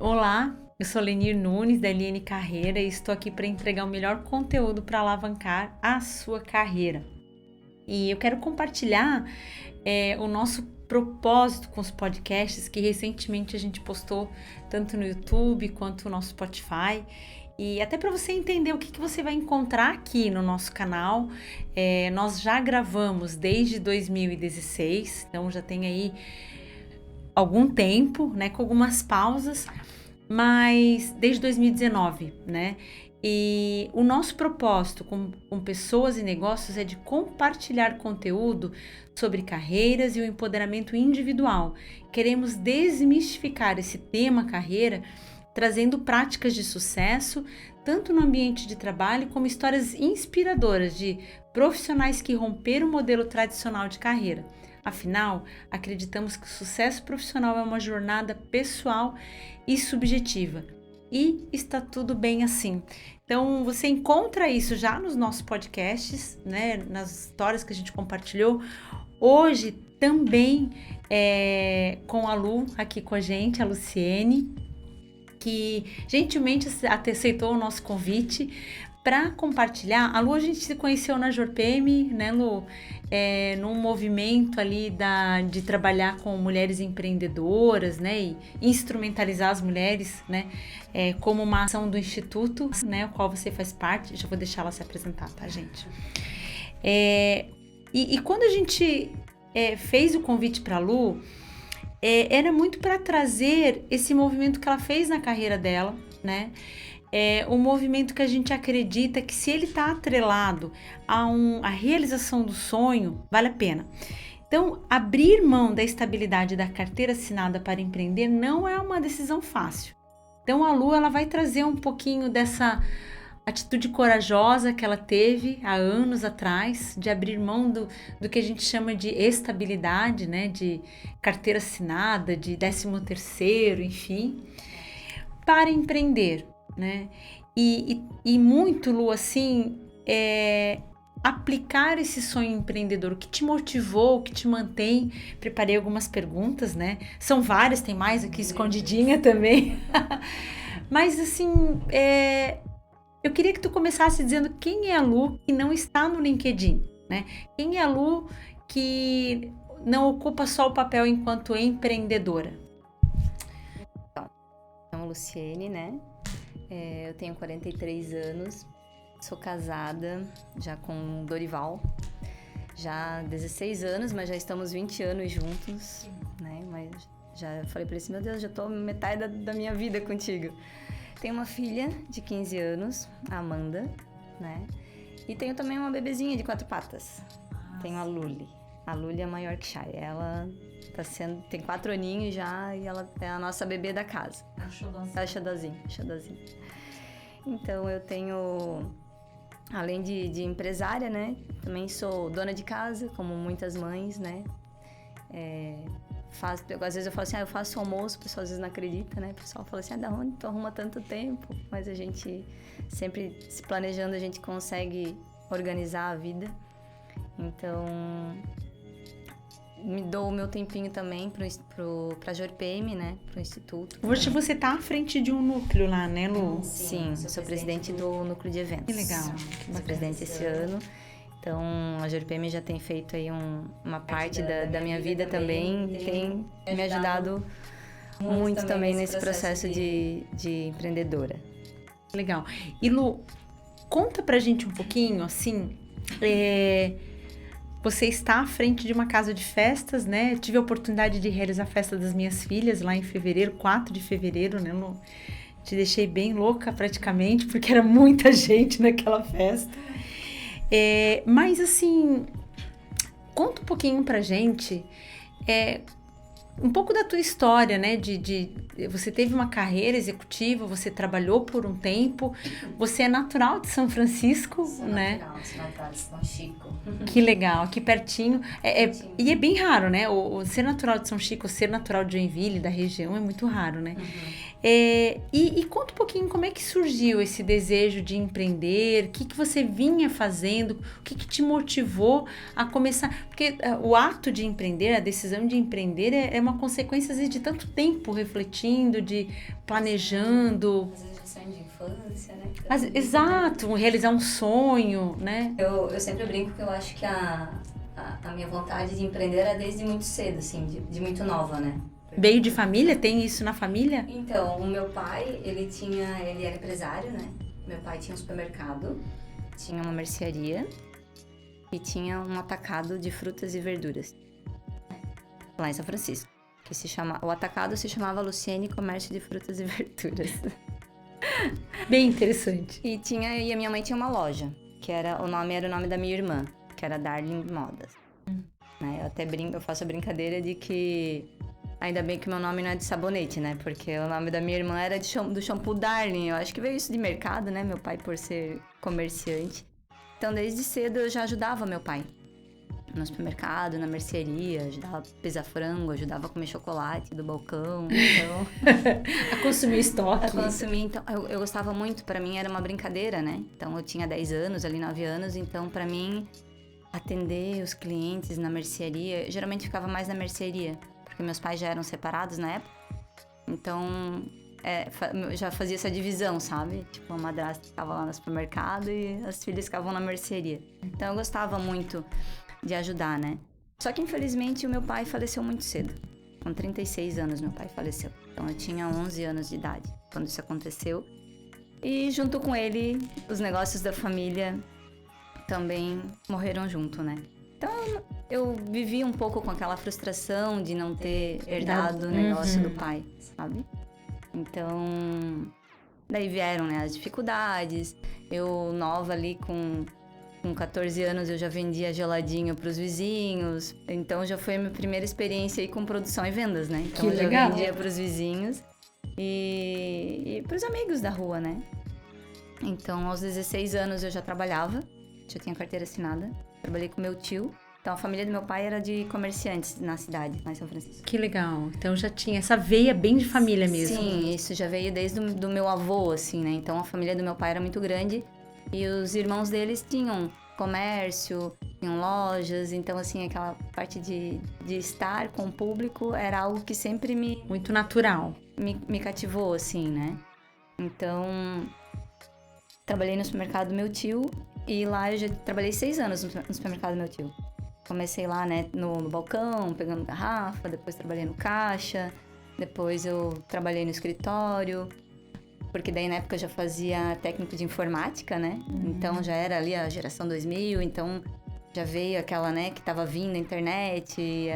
Olá, eu sou Lenir Nunes, da LN Carreira, e estou aqui para entregar o melhor conteúdo para alavancar a sua carreira. E eu quero compartilhar o nosso propósito com os podcasts que recentemente a gente postou tanto no YouTube quanto no nosso Spotify. E até para você entender o que você vai encontrar aqui no nosso canal. Nós já gravamos desde 2016, então já tem aí algum tempo, né, com algumas pausas, mas desde 2019, né? E o nosso propósito com pessoas e negócios é de compartilhar conteúdo sobre carreiras e o empoderamento individual. Queremos desmistificar esse tema carreira, trazendo práticas de sucesso, tanto no ambiente de trabalho como histórias inspiradoras de profissionais que romperam o modelo tradicional de carreira. Afinal, acreditamos que o sucesso profissional é uma jornada pessoal e subjetiva. E está tudo bem assim. Então, você encontra isso já nos nossos podcasts, né? Nas histórias que a gente compartilhou. Hoje também com a Lu aqui com a gente, a Luciene, que gentilmente aceitou o nosso convite para compartilhar. A Lu, a gente se conheceu na JorPM, né, Lu? Num movimento ali de trabalhar com mulheres empreendedoras, né, e instrumentalizar as mulheres, né, como uma ação do Instituto, né, o qual você faz parte. Já vou deixar ela se apresentar, tá, gente? E quando a gente fez o convite para a Lu, era muito para trazer esse movimento que ela fez na carreira dela, né? Um movimento que a gente acredita que se ele está atrelado à realização do sonho, vale a pena. Então, abrir mão da estabilidade da carteira assinada para empreender não é uma decisão fácil. Então, a Lu, ela vai trazer um pouquinho dessa atitude corajosa que ela teve há anos atrás, de abrir mão do que a gente chama de estabilidade, né? De carteira assinada, de 13º, enfim, para empreender, né? E muito, Lu, assim, aplicar esse sonho empreendedor. O que te motivou, o que te mantém? Preparei algumas perguntas, né? São várias, tem mais aqui escondidinha também. Mas, assim, eu queria que tu começasse dizendo quem é a Lu que não está no LinkedIn, né? Quem é a Lu que não ocupa só o papel enquanto empreendedora? Então, Luciene, né? Eu tenho 43 anos, sou casada já com Dorival, já há 16 anos, mas já estamos 20 anos juntos, né? Mas já falei pra ele assim, meu Deus, já tô metade da minha vida contigo. Tenho uma filha de 15 anos, a Amanda, né? E tenho também uma bebezinha de 4 patas. Tenho a Luli. A Luli é maior que Chay. Ela tem 4 aninhos já e ela é a nossa bebê da casa. É a Xadozinho. Então eu tenho, além de empresária, né? Também sou dona de casa, como muitas mães, né? Às vezes eu falo assim, eu faço almoço, o pessoal às vezes não acredita, né? O pessoal fala assim, da onde tu arruma tanto tempo? Mas a gente, sempre se planejando, a gente consegue organizar a vida. Então, me dou o meu tempinho também pra JorPM, né? Pro Instituto. Hoje você tá à frente de um núcleo lá, né, Lu? Sim, eu sou presidente do núcleo de eventos. Que legal. Sou presidente esse ano. Então, a JorPM já tem feito aí uma parte da minha vida também, tem me ajudado muito também nesse processo de empreendedora. Legal. E Lu, conta pra gente um pouquinho, assim, você está à frente de uma casa de festas, né? Eu tive a oportunidade de realizar a festa das minhas filhas lá em fevereiro, 4 de fevereiro, né, Lu? Te deixei bem louca praticamente, porque era muita gente naquela festa. Mas assim, conta um pouquinho pra gente um pouco da tua história, né? Você teve uma carreira executiva, você trabalhou por um tempo, você é natural de São Francisco, né? Sou natural de São Chico. Que legal, aqui pertinho. E é bem raro, né? O ser natural de São Chico, o ser natural de Joinville, da região, é muito raro, né? E conta um pouquinho como é que surgiu esse desejo de empreender, o que você vinha fazendo, o que te motivou a começar, porque o ato de empreender, a decisão de empreender é uma consequência às vezes de tanto tempo refletindo, de planejando. Às vezes de sonho de infância, né? Exato, realizar um sonho, né? Eu sempre brinco que eu acho que a minha vontade de empreender era desde muito cedo, assim, de muito nova, né? Veio de família? Tem isso na família? Então, o meu pai, ele era empresário, né? Meu pai tinha um supermercado, tinha uma mercearia e tinha um atacado de frutas e verduras lá em São Francisco. O atacado se chamava Luciene Comércio de Frutas e Verduras. Bem interessante. E a minha mãe tinha uma loja, o nome era o nome da minha irmã, que era Darling Modas. Né? Eu faço a brincadeira de que ainda bem que meu nome não é de sabonete, né? Porque o nome da minha irmã era do shampoo Darling. Eu acho que veio isso de mercado, né? Meu pai por ser comerciante. Então, desde cedo eu já ajudava meu pai. No supermercado, na mercearia, ajudava a pesar frango, ajudava a comer chocolate do balcão. Então... a consumir estoque. Então, eu gostava muito, pra mim era uma brincadeira, né? Então, eu tinha 10 anos, ali 9 anos, então pra mim, atender os clientes na mercearia, geralmente ficava mais na mercearia, porque meus pais já eram separados na época, então já fazia essa divisão, sabe? Tipo, a madrasta ficava lá no supermercado e as filhas ficavam na mercearia. Então, eu gostava muito de ajudar, né? Só que, infelizmente, o meu pai faleceu muito cedo. Com 36 anos, meu pai faleceu. Então, eu tinha 11 anos de idade quando isso aconteceu. E, junto com ele, os negócios da família também morreram junto, né? Então, eu vivi um pouco com aquela frustração de não ter herdado o negócio do pai, sabe? Então, daí vieram, né, as dificuldades. Eu, nova ali, com 14 anos, eu já vendia geladinho pros vizinhos. Então, já foi a minha primeira experiência aí com produção e vendas, né? Então, eu já vendia pros vizinhos e pros amigos da rua, né? Então, aos 16 anos, eu já trabalhava. Já tinha carteira assinada. Trabalhei com meu tio. Então, a família do meu pai era de comerciantes na cidade, lá em São Francisco. Que legal. Então, já tinha essa veia bem de família mesmo. Sim, isso já veio desde do meu avô, assim, né? Então, a família do meu pai era muito grande. E os irmãos deles tinham comércio, tinham lojas. Então, assim, aquela parte de estar com o público era algo que sempre muito natural. Me cativou, assim, né? Então, trabalhei no supermercado do meu tio. E lá eu já trabalhei 6 anos no supermercado do meu tio. Comecei lá, né, no balcão, pegando garrafa. Depois trabalhei no caixa. Depois eu trabalhei no escritório. Porque daí na época eu já fazia técnico de informática, né? Então já era ali a geração 2000, então já veio aquela, né, que tava vindo a internet.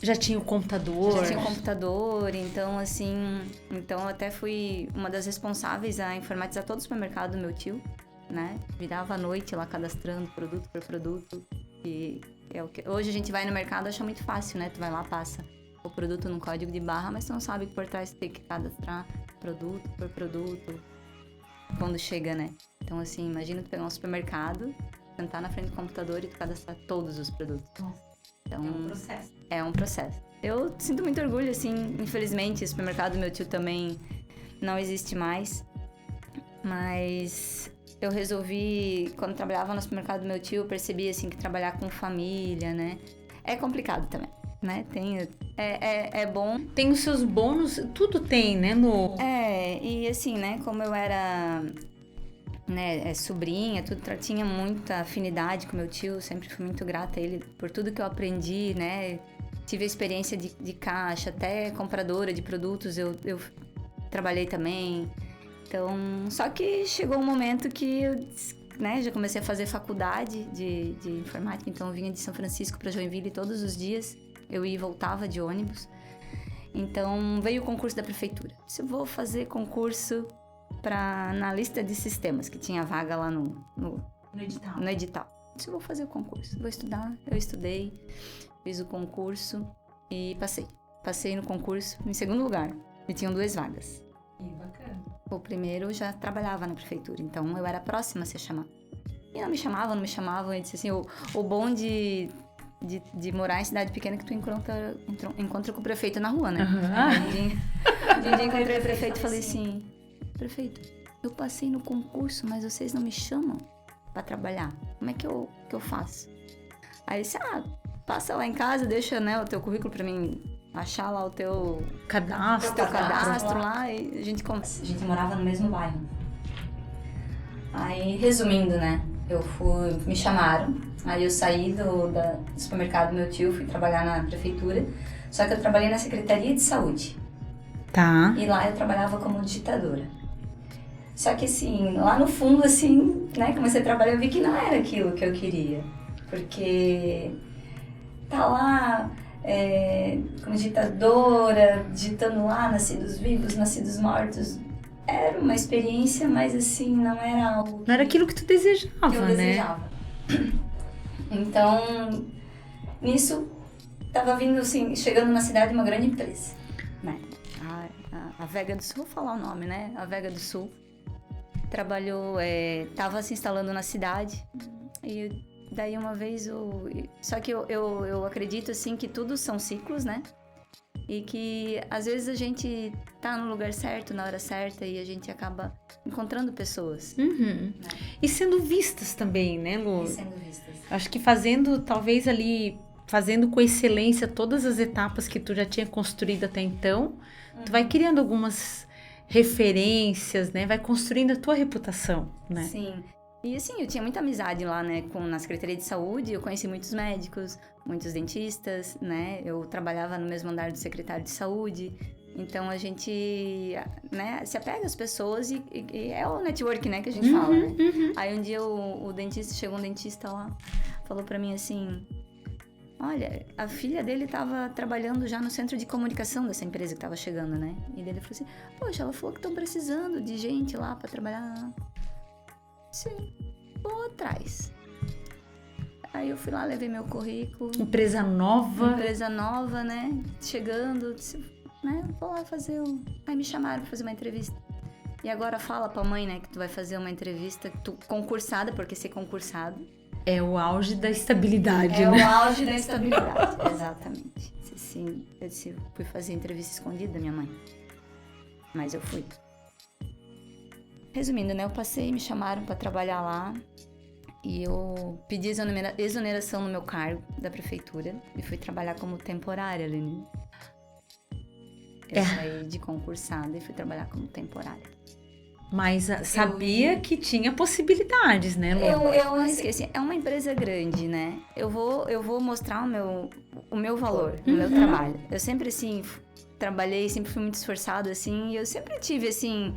Já tinha o computador. Já tinha o computador, então assim... Então eu até fui uma das responsáveis a informatizar todo o supermercado do meu tio, né? Virava à noite lá cadastrando produto por produto. E hoje a gente vai no mercado e acha muito fácil, né? Tu vai lá, passa o produto num código de barra, mas tu não sabe que por trás tu tem que cadastrar produto por produto quando chega, né? Então, assim, imagina tu pegar um supermercado, sentar na frente do computador e tu cadastrar todos os produtos. Então, é um processo. É um processo. Eu sinto muito orgulho, assim, infelizmente, o supermercado do meu tio também não existe mais, mas eu resolvi, quando trabalhava no supermercado do meu tio, eu percebi, assim, que trabalhar com família, né, é complicado também. Né? É bom. Tem os seus bônus, tudo tem, né? E assim, né? Como eu era, né, sobrinha, tinha muita afinidade com meu tio, sempre fui muito grata a ele por tudo que eu aprendi, né? Tive a experiência de caixa, até compradora de produtos, eu trabalhei também. Então, só que chegou um momento que eu, né, já comecei a fazer faculdade de informática, então eu vinha de São Francisco para Joinville todos os dias. Eu ia e voltava de ônibus. Então, veio o concurso da prefeitura. Disse, eu vou fazer concurso para analista de sistemas, que tinha vaga lá no edital. Disse, eu vou fazer o concurso, vou estudar. Eu estudei, fiz o concurso e passei. Passei no concurso em segundo lugar. E tinham 2 vagas. Bacana. O primeiro eu já trabalhava na prefeitura, então eu era próxima a ser chamada. E não me chamavam. E disse assim, o bom de morar em cidade pequena que tu encontra com o prefeito na rua, né? dia eu encontrei o prefeito e falei assim, prefeito, eu passei no concurso, mas vocês não me chamam pra trabalhar. Como é que eu faço? Aí ele disse, passa lá em casa, deixa, né, o teu currículo pra mim achar lá o teu cadastro lá e a gente conversa. A gente morava no mesmo bairro. Aí, resumindo, né, me chamaram, aí eu saí do supermercado do meu tio, fui trabalhar na prefeitura, só que eu trabalhei na Secretaria de Saúde. Tá. E lá eu trabalhava como digitadora. Só que assim, lá no fundo, assim, né, comecei a trabalhar, eu vi que não era aquilo que eu queria. Porque tá lá como digitadora, digitando lá, nascidos vivos, nascidos mortos. Era uma experiência, mas assim, não era algo... Não era aquilo que tu desejava, que eu desejava. Então, nisso, tava vindo assim, chegando na cidade uma grande empresa, né? A Vega do Sul, vou falar o nome, né? A Vega do Sul trabalhou, tava se instalando na cidade e daí uma vez só que eu acredito assim que tudo são ciclos, né? E que às vezes a gente tá no lugar certo, na hora certa e a gente acaba encontrando pessoas. Uhum. Né? E sendo vistas também, né, Lu? E sendo vistas. Acho que fazendo com excelência todas as etapas que tu já tinha construído até então, tu vai criando algumas referências, né? Vai construindo a tua reputação, né? Sim. E assim, eu tinha muita amizade lá, né, na Secretaria de Saúde, eu conheci muitos médicos, muitos dentistas, né, eu trabalhava no mesmo andar do secretário de Saúde, então a gente, né, se apega às pessoas e é o network, né, que a gente fala, né. Aí um dia chegou um dentista lá, falou pra mim assim, olha, a filha dele tava trabalhando já no centro de comunicação dessa empresa que tava chegando, né, e ele falou assim, poxa, ela falou que estão precisando de gente lá pra trabalhar. Sim, vou atrás. Aí eu fui lá, levei meu currículo. Empresa nova, né? Chegando, disse, né? Vou lá fazer Aí me chamaram pra fazer uma entrevista. E agora fala pra mãe, né? Que tu vai fazer uma entrevista concursada, porque ser concursado... é o auge da estabilidade, né? É o auge da estabilidade, exatamente. Sim, eu fui fazer entrevista escondida da minha mãe. Mas eu fui. Resumindo, né, eu passei, me chamaram para trabalhar lá e eu pedi exoneração no meu cargo da prefeitura e fui trabalhar como temporária ali, né? Eu saí de concursada e fui trabalhar como temporária. Mas sabia que tinha possibilidades, né, Lu? Eu esqueci, é uma empresa grande, né? Eu vou mostrar o meu valor, o meu trabalho. Eu sempre, assim, trabalhei, sempre fui muito esforçada, assim, e eu sempre tive, assim...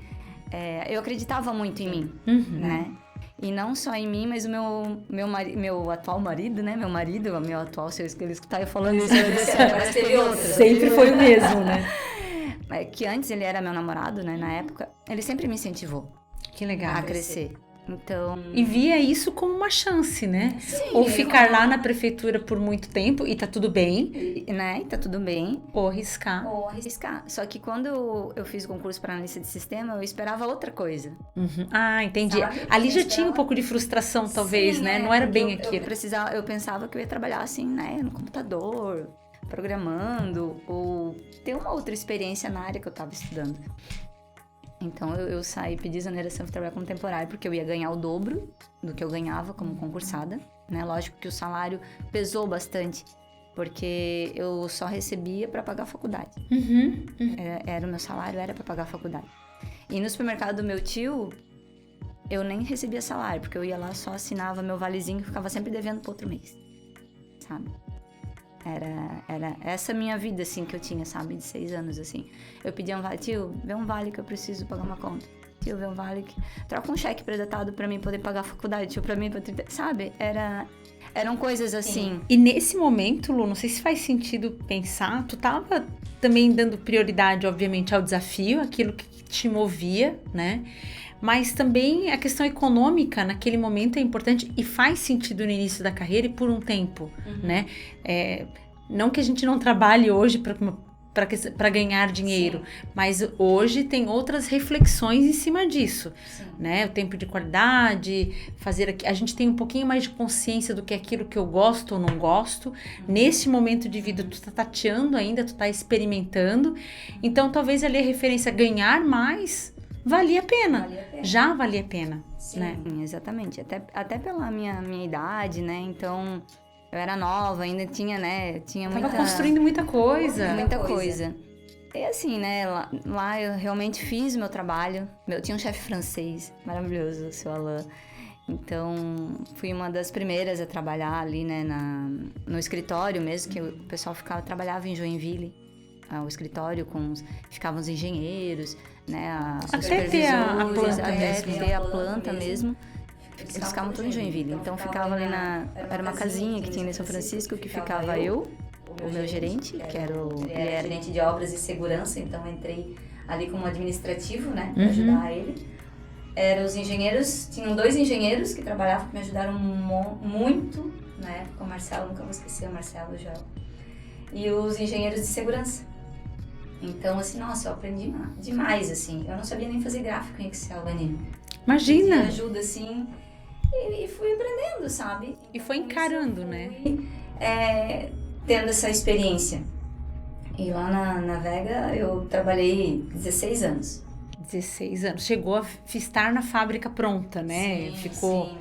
eu acreditava muito em mim, né? E não só em mim, mas o meu atual marido, né? Meu atual, se eu escutar eu falando isso, parece que teve outro. Sempre foi o mesmo, né? Que antes ele era meu namorado, né? Na época, ele sempre me incentivou. Que legal. A crescer. Então... E via isso como uma chance, né? Sim, ou ficar lá na prefeitura por muito tempo e tá tudo bem. Né? E tá tudo bem. Ou arriscar. Só que quando eu fiz o concurso para analista de sistema, eu esperava outra coisa. Ah, entendi. Sabe? Ali já tinha um pouco de frustração, talvez, sim, né? Não era bem aquilo. Eu pensava que eu ia trabalhar assim, né? No computador, programando, ou ter uma outra experiência na área que eu tava estudando. Então eu saí, pedi exoneração para trabalhar como temporário, porque eu ia ganhar o dobro do que eu ganhava como concursada, né? Lógico que o salário pesou bastante, porque eu só recebia para pagar a faculdade. Era o meu salário, era para pagar a faculdade. E no supermercado do meu tio, eu nem recebia salário, porque eu ia lá, só assinava meu valezinho e ficava sempre devendo para outro mês, sabe? Era essa minha vida, assim, que eu tinha, sabe? De 6 anos, assim. Eu pedia um vale. Tio, vê um vale que eu preciso pagar uma conta. Tio, vê um vale que... Troca um cheque pré-datado pra mim poder pagar a faculdade. Tio, pra mim... Sabe? Eram coisas assim. E nesse momento, Lu, não sei se faz sentido pensar, tu tava também dando prioridade, obviamente, ao desafio, aquilo que te movia, né? Mas também a questão econômica naquele momento é importante e faz sentido no início da carreira e por um tempo, né? Não que a gente não trabalhe hoje para para ganhar dinheiro, mas hoje tem outras reflexões em cima disso, né? O tempo de qualidade, a gente tem um pouquinho mais de consciência do que é aquilo que eu gosto ou não gosto. Nesse momento de vida tu tá tateando ainda, tu tá experimentando, então talvez ali a referência ganhar mais valia a pena. Já valia a pena, né? Exatamente, até pela minha idade, né? Então eu era nova, ainda tinha, né? Tava construindo muita coisa. Muita coisa. E assim, né? Lá eu realmente fiz o meu trabalho. Eu tinha um chefe francês maravilhoso, o seu Alain. Então, fui uma das primeiras a trabalhar ali, né? No escritório mesmo, que o pessoal trabalhava em Joinville. O escritório ficavam os engenheiros, né? Os até ter a planta até mesmo. ter a planta mesmo. Eles ficavam todos em Joinville. Então, ficava ali era uma casinha que tinha em São Francisco, que ficava eu, o meu gerente, que era ele era gerente de obras e segurança, então entrei ali como administrativo, né, para ajudar ele. Eram os engenheiros, tinham 2 engenheiros que trabalhavam, que me ajudaram muito, né, com o Marcelo, nunca vou esquecer o Marcelo e o Joel. E os engenheiros de segurança. Então, assim, nossa, eu aprendi demais, assim. Eu não sabia nem fazer gráfico em Excel, Aninha. Imagina! Me ajuda, assim, e fui aprendendo, sabe? E foi encarando, né? Tendo essa experiência. E lá na Vega eu trabalhei 16 anos. 16 anos. Chegou a estar na fábrica pronta, né? Sim, ficou... sim.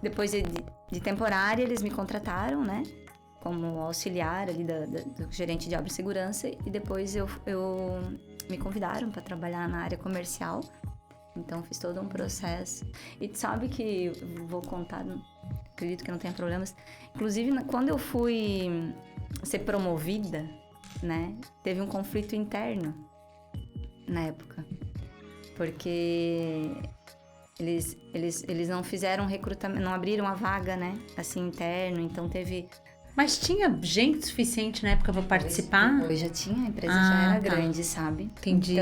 Depois de temporária, eles me contrataram, né? Como auxiliar ali do gerente de obra e segurança. E depois me convidaram para trabalhar na área comercial. Então, fiz todo um processo. E tu sabe que, vou contar, acredito que não tenha problemas. Inclusive, quando eu fui ser promovida, né? Teve um conflito interno na época. Porque eles não fizeram recrutamento, não abriram a vaga, né? Assim, interno. Então, teve... Mas tinha gente suficiente na época para participar? Depois já tinha, a empresa já era grande, sabe? Entendi.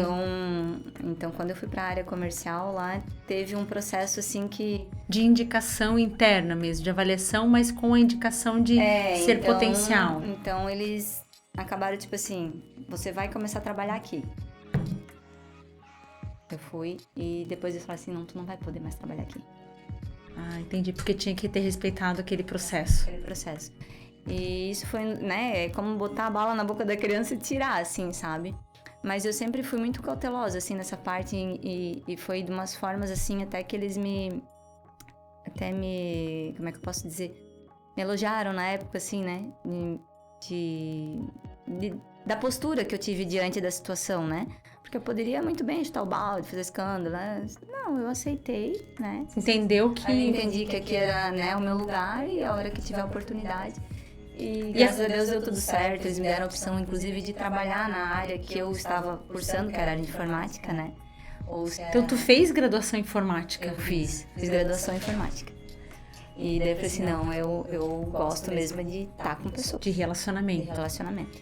Então, quando eu fui para a área comercial, lá teve um processo assim que... De indicação interna mesmo, de avaliação, mas com a indicação de ser potencial. Então, eles acabaram tipo assim, você vai começar a trabalhar aqui. Eu fui e depois eles falaram assim, não, tu não vai poder mais trabalhar aqui. Ah, entendi, porque tinha que ter respeitado aquele processo. E isso foi, né, como botar a bala na boca da criança e tirar, assim, sabe? Mas eu sempre fui muito cautelosa, assim, nessa parte e foi de umas formas, assim, até que eles como é que eu posso dizer? Me elogiaram na época, assim, né? Da postura que eu tive diante da situação, né? Porque eu poderia muito bem chutar o balde, fazer escândalo, né? Não, eu aceitei, né? Entendeu que... Aí eu entendi que aqui era, né, o meu lugar e a hora que tiver oportunidade. E graças a Deus deu tudo certo. Eles me deram a opção, inclusive, de trabalhar na área que eu estava cursando, que era a área de informática, né? Então, tu fez graduação em informática? Eu fiz graduação em informática. E daí eu falei assim, não, eu gosto mesmo de estar com pessoas. De relacionamento.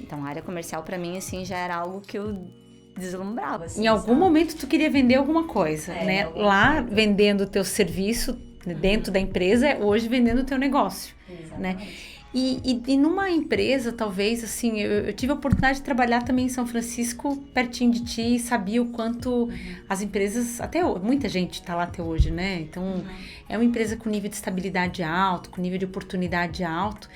Então, a área comercial, pra mim, assim, já era algo que eu deslumbrava. Assim, em algum momento, tu queria vender alguma coisa, né? Lá, vendendo o teu serviço dentro da empresa, hoje vendendo o teu negócio, né? E numa empresa, talvez, assim, eu tive a oportunidade de trabalhar também em São Francisco, pertinho de ti, e sabia o quanto as empresas, muita gente está lá até hoje, né? Então, é uma empresa com nível de estabilidade alto, com nível de oportunidade alto.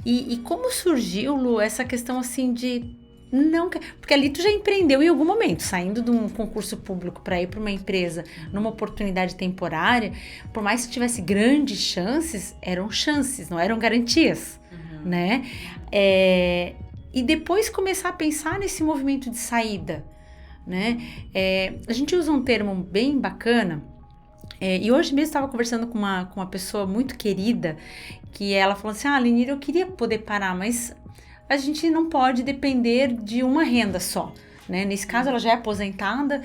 E como surgiu, Lu, essa questão, assim, de... Não, porque ali tu já empreendeu em algum momento, saindo de um concurso público para ir para uma empresa numa oportunidade temporária, por mais que tivesse grandes chances, eram chances, não eram garantias, né? E depois começar a pensar nesse movimento de saída, né? A gente usa um termo bem bacana, e hoje mesmo estava conversando com uma pessoa muito querida, que ela falou assim, Lenir, eu queria poder parar, mas... a gente não pode depender de uma renda só, né? Nesse caso, ela já é aposentada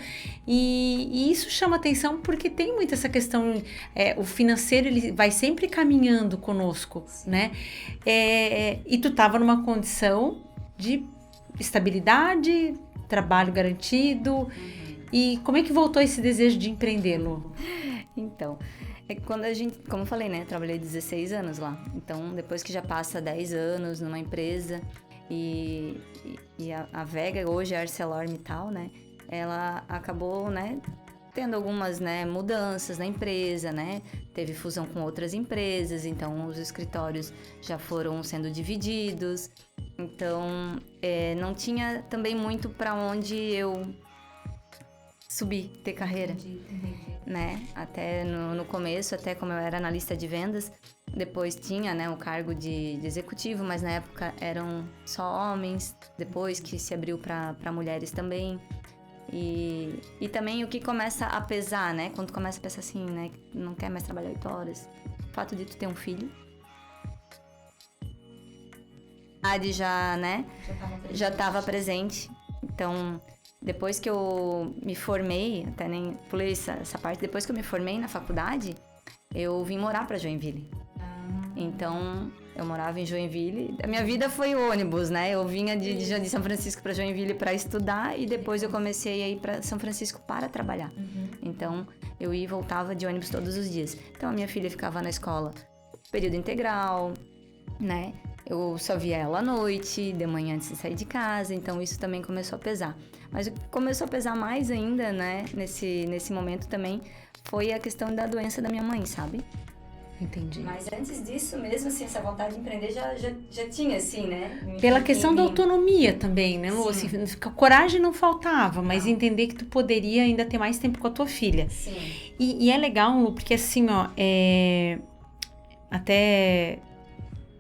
e isso chama atenção porque tem muito essa questão, o financeiro ele vai sempre caminhando conosco, né? E tu estava numa condição de estabilidade, trabalho garantido. E como é que voltou esse desejo de empreender, Lu? Então, É que quando a gente, como eu falei, né? Eu trabalhei 16 anos lá. Então, depois que já passa 10 anos numa empresa e a Vega, hoje é a ArcelorMittal, né? Ela acabou, né? Tendo algumas, né, mudanças na empresa, né? Teve fusão com outras empresas, então os escritórios já foram sendo divididos. Então, não tinha também muito para onde eu subir, ter carreira. Entendi. Né? Até no começo, até como eu era analista de vendas, depois tinha, né, o cargo de executivo, mas na época eram só homens, depois que se abriu para mulheres também. E também o que começa a pesar, né? Quando tu começa a pensar assim, né? Não quer mais trabalhar 8 horas. O fato de tu ter um filho. A idade já, né? Já estava presente. Então, depois que eu me formei, até nem pulei essa parte, depois que eu me formei na faculdade, eu vim morar para Joinville. Então, eu morava em Joinville. A minha vida foi ônibus, né? Eu vinha de São Francisco para Joinville para estudar e depois eu comecei a ir para São Francisco para trabalhar. Então, eu ia e voltava de ônibus todos os dias. Então, a minha filha ficava na escola período integral, né? Eu só via ela à noite, de manhã antes de sair de casa. Então, isso também começou a pesar. Mas o que começou a pesar mais ainda, né? Nesse momento também, foi a questão da doença da minha mãe, sabe? Entendi. Mas antes disso mesmo, assim, essa vontade de empreender já tinha, assim, né? Pela questão da autonomia também, né, Lu? Assim, coragem não faltava, mas entender que tu poderia ainda ter mais tempo com a tua filha. Sim. E é legal, Lu, porque assim, ó, até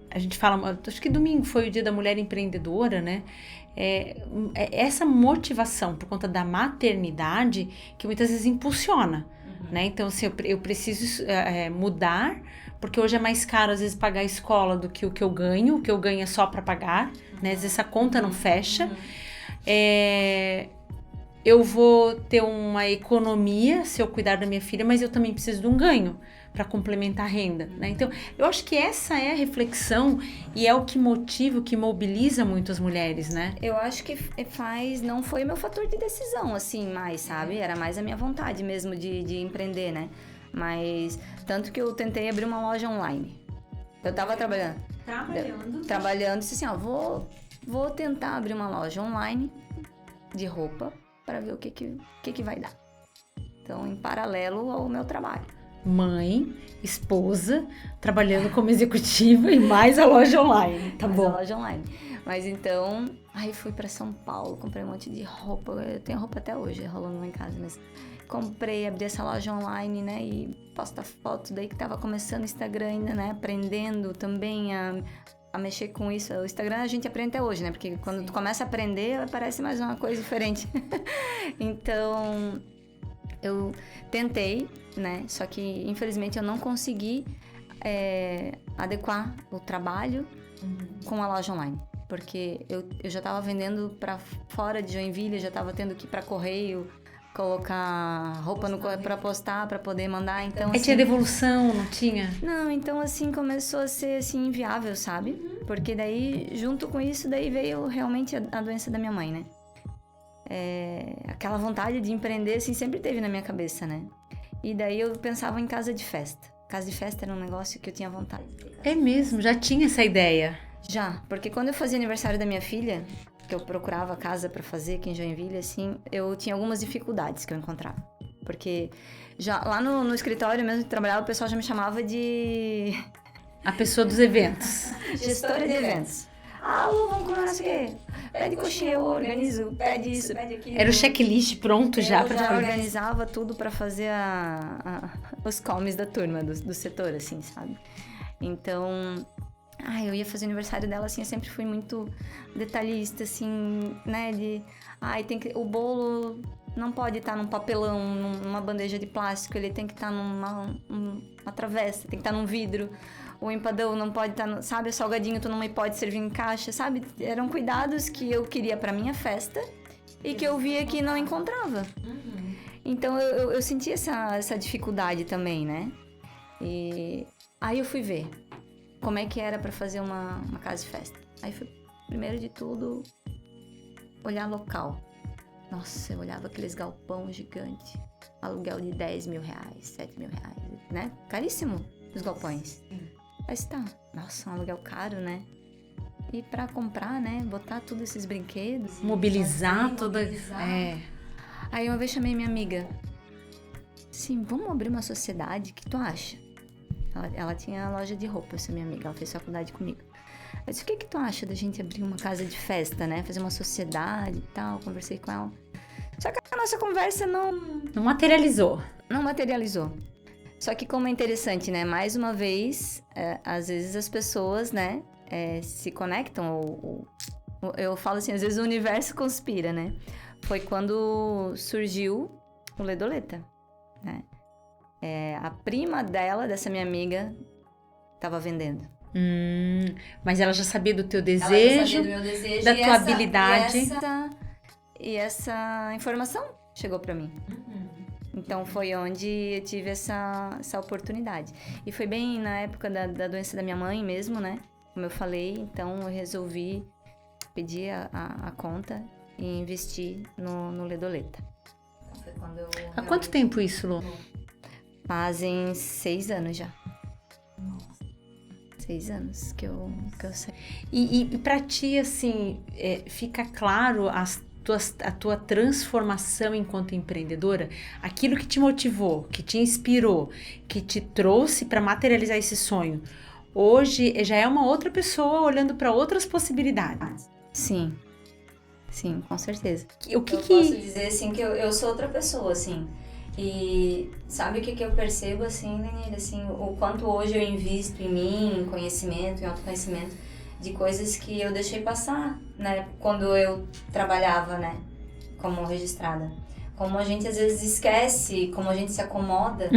a gente fala, acho que domingo foi o dia da mulher empreendedora, né? Essa motivação por conta da maternidade que muitas vezes impulsiona. Né? Então, assim, eu preciso mudar, porque hoje é mais caro, às vezes, pagar a escola do que o que eu ganho é só para pagar, né? Às vezes essa conta não fecha. Eu vou ter uma economia se eu cuidar da minha filha, mas eu também preciso de um ganho para complementar a renda, né? Então, eu acho que essa é a reflexão e é o que motiva, o que mobiliza muito as mulheres, né? Eu acho que não foi o meu fator de decisão, assim, mais, sabe? Era mais a minha vontade mesmo de empreender, né? Mas, tanto que eu tentei abrir uma loja online. Eu tava trabalhando, disse assim, ó, vou tentar abrir uma loja online de roupa para ver o que vai dar. Então, em paralelo ao meu trabalho. Mãe, esposa, trabalhando como executiva e mais a loja online, tá bom? A loja online. Mas então, aí fui pra São Paulo, comprei um monte de roupa, eu tenho roupa até hoje, rolando lá em casa, mas comprei, abri essa loja online, né, e posta fotos daí que tava começando o Instagram ainda, né, aprendendo também a mexer com isso. O Instagram a gente aprende até hoje, né, porque quando tu começa a aprender, aparece mais uma coisa diferente. Então, eu tentei, né? Só que, infelizmente, eu não consegui adequar o trabalho com a loja online. Porque eu já estava vendendo para fora de Joinville, já estava tendo que ir para correio, colocar roupa no correio para postar, para poder mandar. Então, assim, tinha devolução, não tinha? Não, então, assim, começou a ser, assim, inviável, sabe? Porque daí, junto com isso, daí veio realmente a doença da minha mãe, né? Aquela vontade de empreender, assim, sempre teve na minha cabeça, né? E daí eu pensava em casa de festa. Casa de festa era um negócio que eu tinha vontade. É mesmo, já tinha essa ideia? Já, porque quando eu fazia aniversário da minha filha, que eu procurava casa pra fazer aqui em Joinville, assim, eu tinha algumas dificuldades que eu encontrava. Porque já lá no escritório mesmo que trabalhava, o pessoal já me chamava de... A pessoa dos eventos. Gestora de eventos. Lu, vamos comer não sei o quê. Pede coxinha, eu organizo. Pede isso, pede aquilo. Era o checklist pronto já pra já organizava tudo pra fazer os comes da turma, do setor, assim, sabe? Então, eu ia fazer o aniversário dela, assim, eu sempre fui muito detalhista, assim, né? O bolo não pode estar num papelão, numa bandeja de plástico, ele tem que estar numa travessa, tem que estar num vidro. O empadão não pode estar, sabe? O salgadinho tu não me pode servir em caixa, sabe? Eram cuidados que eu queria pra minha festa e que eu via que não encontrava. Então, eu senti essa dificuldade também, né? E aí eu fui ver como é que era pra fazer uma casa de festa. Aí fui, primeiro de tudo, olhar local. Nossa, eu olhava aqueles galpão gigante, aluguel de 10 mil reais, 7 mil reais. né? Caríssimo os galpões. Aí tá, nossa, um aluguel caro, né? E pra comprar, né? Botar todos esses brinquedos. Mobilizar toda... Aí uma vez chamei minha amiga. Assim, vamos abrir uma sociedade, o que tu acha? Ela tinha loja de roupa, essa minha amiga, ela fez faculdade comigo. Eu disse, o que tu acha da gente abrir uma casa de festa, né? Fazer uma sociedade e tal, conversei com ela. Só que a nossa conversa Não materializou. não materializou. Só que como é interessante, né? Mais uma vez, às vezes as pessoas, né? Se conectam, eu falo assim, às vezes o universo conspira, né? Foi quando surgiu o Ledoleta, né? A prima dela, dessa minha amiga, tava vendendo. Mas ela já sabia do teu Ela já desejo, sabia do meu desejo da e tua essa- habilidade. E essa informação chegou pra mim. Então foi onde eu tive essa oportunidade. E foi bem na época da doença da minha mãe mesmo, né? Como eu falei, então eu resolvi pedir a conta e investir no Ledoleta. Foi quando eu Há quanto tempo isso, Lu? Fazem 6 anos já. 6 anos que eu saí. E pra ti, assim, fica claro a tua transformação enquanto empreendedora? Aquilo que te motivou, que te inspirou, que te trouxe para materializar esse sonho, hoje já é uma outra pessoa olhando para outras possibilidades. Sim, com certeza. O que eu posso dizer, assim, que eu sou outra pessoa, assim. E sabe o que eu percebo, assim, Lenir? Assim, o quanto hoje eu invisto em mim, em conhecimento, em autoconhecimento, de coisas que eu deixei passar, né? Quando eu trabalhava, né? Como registrada. Como a gente às vezes esquece, como a gente se acomoda.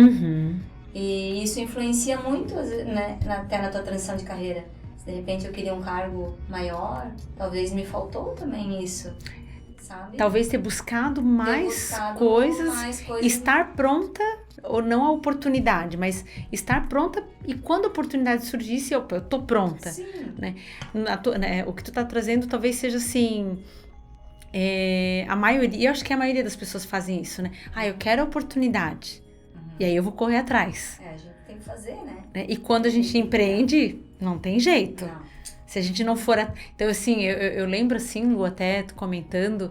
E isso influencia muito, né? Até na tua transição de carreira. Se de repente eu queria um cargo maior, talvez me faltou também isso. Sabe? Talvez ter buscado mais coisas, estar pronta, ou não a oportunidade, mas estar pronta e quando a oportunidade surgisse, eu tô pronta. Sim. Né? O que tu tá trazendo talvez seja assim, a maioria, eu acho que a maioria das pessoas fazem isso, né? Eu quero a oportunidade, e aí eu vou correr atrás. A gente tem que fazer, né? E quando a gente empreende, não tem jeito. Não. Se a gente não for... Então, assim, eu lembro, assim, Lu, até tu comentando,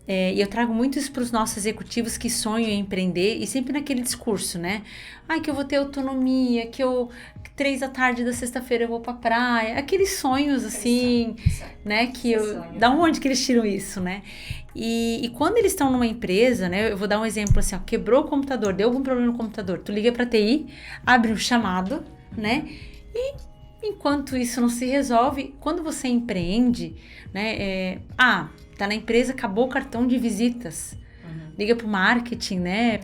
e eu trago muito isso para os nossos executivos que sonham em empreender, e sempre naquele discurso, né? Que eu vou ter autonomia, que 3 da tarde da sexta-feira eu vou pra praia. Aqueles sonhos, assim, né? Da onde que eles tiram isso, né? E quando eles estão numa empresa, né? Eu vou dar um exemplo assim, quebrou o computador, deu algum problema no computador, tu liga pra TI, abre um chamado, né? E enquanto isso não se resolve, quando você empreende, né? Tá na empresa, acabou o cartão de visitas. Liga pro marketing, né?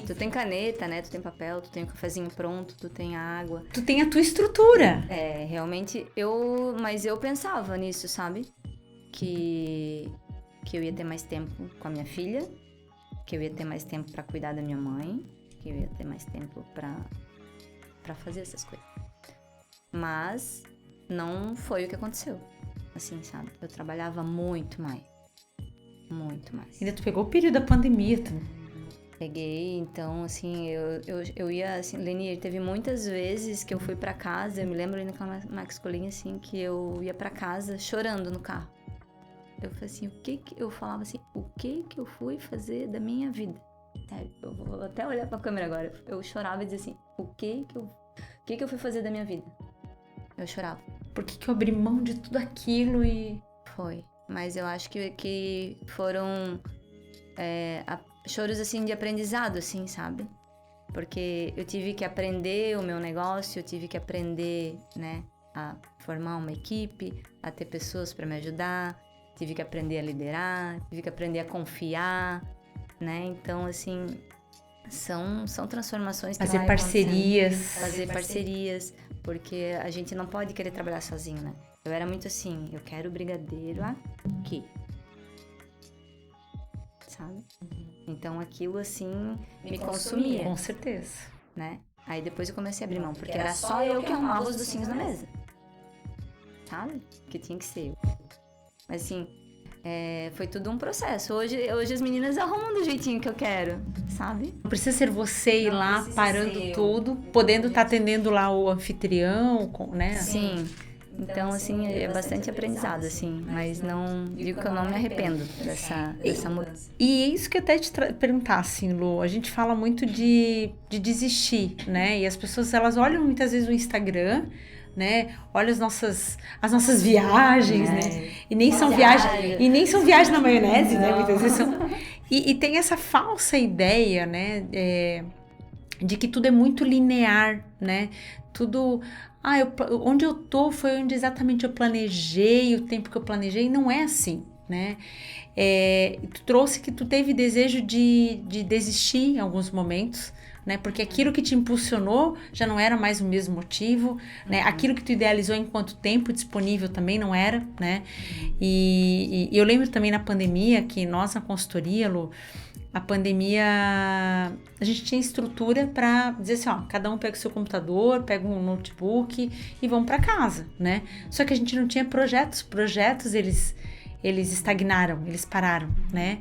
Tu tem caneta, né? Tu tem papel, tu tem o cafezinho pronto, tu tem água. Tu tem a tua estrutura. Realmente, mas eu pensava nisso, sabe? Que eu ia ter mais tempo com a minha filha, que eu ia ter mais tempo pra cuidar da minha mãe, que eu ia ter mais tempo pra fazer essas coisas. Mas não foi o que aconteceu, assim, sabe? Eu trabalhava muito mais. Muito mais. Ainda tu pegou o período da pandemia, tu. Peguei, então, assim, eu ia, assim, Lenir, teve muitas vezes que eu fui pra casa, eu me lembro ali naquela Max Colinha, assim, que eu ia pra casa chorando no carro. Eu falei assim, eu falava assim, o que eu fui fazer da minha vida? Sério, eu vou até olhar pra câmera agora. Eu chorava e dizia assim, o que eu fui fazer da minha vida? Eu chorava. Por que eu abri mão de tudo aquilo e... Foi, mas eu acho que foram choros, assim, de aprendizado, assim, sabe? Porque eu tive que aprender o meu negócio, eu tive que aprender, né, a formar uma equipe, a ter pessoas para me ajudar, tive que aprender a liderar, tive que aprender a confiar, né? Então, assim, são transformações que fazer parcerias. Fazer parcerias, porque a gente não pode querer trabalhar sozinho, né? Eu era muito assim, eu quero o brigadeiro aqui, sabe? Então, aquilo, assim, me consumia. Com certeza. Né? Aí depois eu comecei a abrir mão, porque era só eu que arrumava os docinhos na mesa. Sabe? Que tinha que ser eu. Mas assim, Foi tudo um processo. Hoje as meninas arrumam do jeitinho que eu quero, sabe? Não precisa ser você ir Não lá precisa parando ser eu. tudo, podendo estar atendendo lá o anfitrião, né? Sim. Então, assim, é bastante aprendizado, assim. Mas não digo que eu não me arrependo dessa mudança. E é isso que eu até te perguntar, assim, Lu. A gente fala muito de desistir, né? E as pessoas, elas olham muitas vezes o Instagram, né? Olha as nossas viagens, né? E nem são viagens na maionese, né? Muitas vezes são... E tem essa falsa ideia, né? De que tudo é muito linear, né? Tudo... onde eu tô foi onde exatamente eu planejei, o tempo que eu planejei. Não é assim, né? Tu trouxe que tu teve desejo de desistir em alguns momentos, né? Porque aquilo que te impulsionou já não era mais o mesmo motivo, né? Aquilo que tu idealizou enquanto tempo disponível também não era, né? E eu lembro também na pandemia que nós na consultoria, Lu, a pandemia, a gente tinha estrutura para dizer assim, ó, cada um pega o seu computador, pega um notebook e vão para casa, né? Só que a gente não tinha projetos eles estagnaram, eles pararam, né?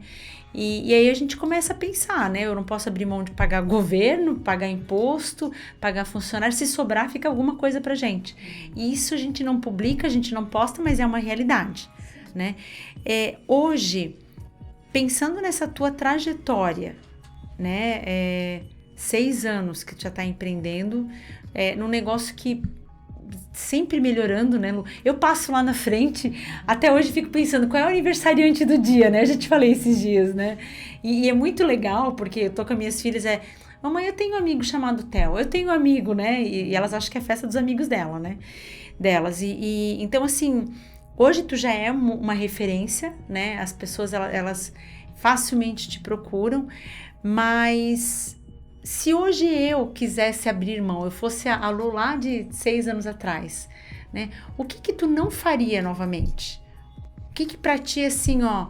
E aí a gente começa a pensar, né? Eu não posso abrir mão de pagar governo, pagar imposto, pagar funcionário, se sobrar fica alguma coisa pra gente. E isso a gente não publica, a gente não posta, mas é uma realidade, né? Hoje, pensando nessa tua trajetória, né? 6 anos que tu já tá empreendendo, num negócio que sempre melhorando, né, Lu? Eu passo lá na frente, até hoje fico pensando qual é o aniversariante do dia, né? Eu já te falei esses dias, né? E é muito legal, porque eu tô com as minhas filhas, mamãe, eu tenho um amigo chamado Theo, eu tenho um amigo, né? E elas acham que é festa dos amigos dela, né? Delas. Então, assim, hoje tu já é uma referência, né? As pessoas, elas facilmente te procuram, mas... Se hoje eu quisesse abrir mão, eu fosse a Lu lá de 6 anos atrás, né? O que tu não faria novamente? O que pra ti, assim, ó,